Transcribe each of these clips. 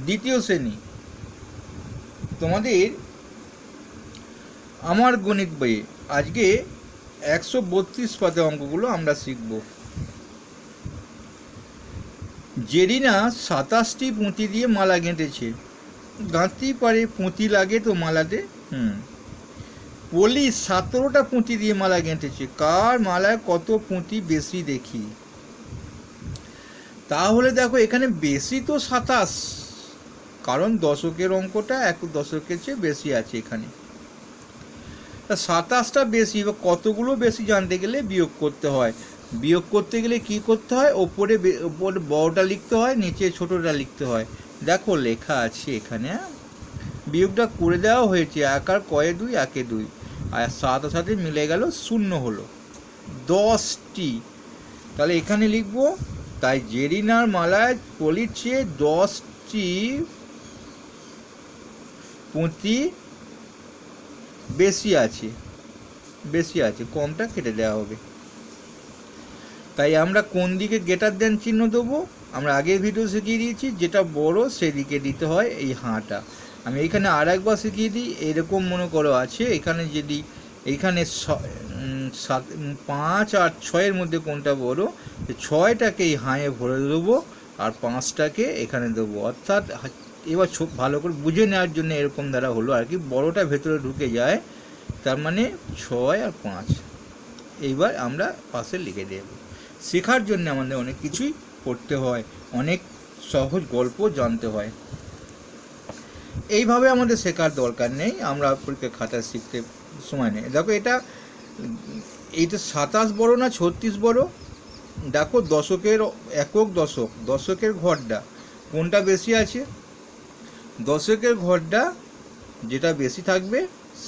দ্বিতীয় শ্রেণী তোমাদের আমার গণিত বইয়ে আজকে 132 পাতা অঙ্কগুলো আমরা শিখব। জেরিনা 27টি পুঁতি দিয়ে মালা গেঁথেছে। গাঁথতেই পারে, পুঁতি লাগে তো মালাতে। পলি 17টা পুঁতি দিয়ে মালা গেঁথেছে। কার মালায় কত পুঁতি বেশি দেখি? তাহলে দেখো এখানে বেশি তো 27, কারণ দশকের অঙ্কটা এক দশকের চেয়ে বেশি আছে এখানে। 27টা বেশি বা কতগুলো বেশি জানতে গেলে বিয়োগ করতে হয়। বিয়োগ করতে গেলে কি করতে হয়? ওপরে বড়টা লিখতে হয়, নিচে ছোটটা লিখতে হয়। দেখো লেখা আছে এখানে, বিয়োগটা করে দেওয়া হয়েছে। 1 আর কয়ে 2, 1 2, আর 7 সাথে মিলে গেল, 0 হলো 10টি। তাহলে এখানে লিখবো, তাই জেরিনার মালায় পলির চেয়ে 10টি পুঁতি বেশি আছে, কমটা কেটে দেওয়া হবে। তাই আমরা কোন দিকে গ্রেটার দেন চিহ্ন দেবো? আমরা আগের ভিডিও শিখিয়ে দিয়েছি, যেটা বড় সেদিকে দিতে হয় এই হাঁটা। আমি এইখানে আর একবার শিখিয়ে দিই। এরকম মনে করো আছে, এখানে যদি এইখানে 5 আর 6-এর মধ্যে কোনটা বড়, 6টাকে এই হাঁয়ে ভরে দেবো আর 5টাকে এখানে দেবো। অর্থাৎ এবার ভালো করে বুঝে নেওয়ার জন্য এরকম দ্বারা হলো আর কি, বড়টা ভেতরে ঢুকে যায়, তার মানে 6 আর 5। এইবার আমরা পাশে লিখে দেব। শেখার জন্য আমাদের অনেক কিছুই পড়তে হয়, অনেক সহজ গল্প জানতে হয়। এইভাবে আমাদের শেখার দরকার নেই, আমরা পরীক্ষা খাতা শিখতে সময় নেই। দেখো এইটা 27 বড় না 36 বড়? দেখো দশকের একক, দশকের ঘরটা কোনটা বেশি আছে? দশকের ঘরটা যেটা বেশি থাকবে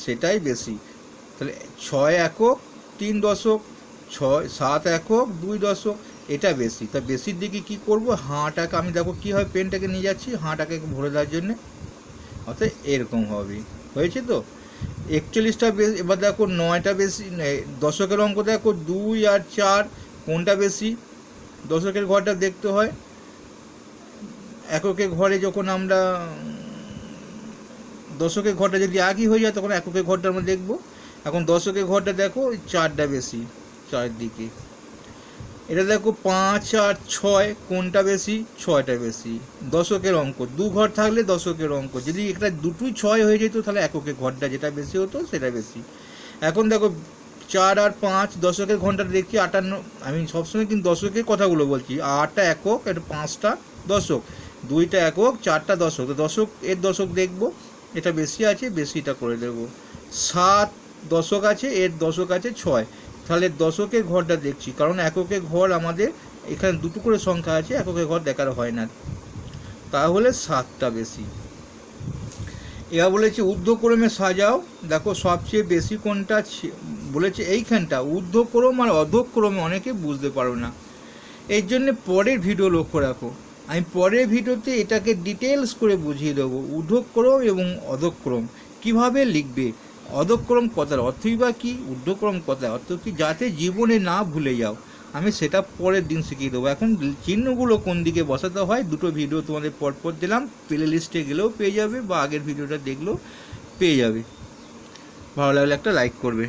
সেটাই বেশি। তাহলে 6 একক 3 দশক, 7 একক 2 দশক, এটা বেশি। তা বেশির দিকে কি করব? হাঁটাকে আমি দেখো কী হয়, পেনটাকে নিয়ে যাচ্ছি হাঁটাকে ভরে দেওয়ার জন্যে, অর্থাৎ এরকম হবে। হয়েছে তো? 41টা বেশি। এবার দেখো 9টা বেশি। দশকের অঙ্ক দেখো 2 আর 4 কোনটা বেশি? দশকের ঘরটা দেখতে হয়। এককের ঘরে যখন আমরা দশকের ঘরটা যদি একই হয়ে যায় তখন এককের ঘরটা আমরা দেখবো। এখন দশকের ঘরটা দেখো 4টা বেশি, 4 দিকে। এটা দেখো 5 আর 6 কোনটা বেশি? 6টা বেশি। দশকের অঙ্ক 2 ঘর থাকলে দশকের অঙ্ক যদি একটা দুটোই 6 হয়ে যেত তাহলে এককের ঘরটা যেটা বেশি হতো সেটা বেশি। এখন দেখো 4 আর 5 দশকের ঘরটা দেখছি 58। আমি সবসময় কিন্তু দশকের কথাগুলো বলছি। 8টা একক, এটা 5টা দশক, 2টা একক, 4টা দশক। তো দশক দেখবো, এটা বেশি আছে, বেশিটা করে দেব। 7 দশক আছে, এর দশক আছে 6, তাহলে দশকের ঘরটা দেখছি, কারণ এককের ঘর আমাদের এখানে দুটো করে সংখ্যা আছে, এককের ঘর দেখার হয় না, তাহলে 7টা বেশি। এবার বলেছে ঊর্ধ্বক্রমে সাজাও। দেখো সবচেয়ে বেশি কোনটা বলেছে এইখানটা। ঊর্ধ্বক্রম আর অধক্রমে অনেকে বুঝতে পারো না, এই জন্যে পরের ভিডিও লক্ষ্য রাখো। আমি পরের ভিডিওতে এটাকে ডিটেলস করে বুঝিয়ে দেবো, ঊর্ধ্বক্রম এবং অধক্রম কিভাবে লিখবে। অধক্রম কথার অর্থই বা কী, ঊর্ধ্বক্রম কথার অর্থ কী, যাতে জীবনে না ভুলে যাও। আমি সেটা পরের দিন শিখিয়ে দেবো। এখন চিহ্নগুলো কোন দিকে বসাতে হয় দুটো ভিডিও তোমাদের পরপর দিলাম, প্লে লিস্টে গেলেও পেয়ে যাবে বা আগের ভিডিওটা দেখলেও পেয়ে যাবে। ভালো লাগলে একটা লাইক করবে।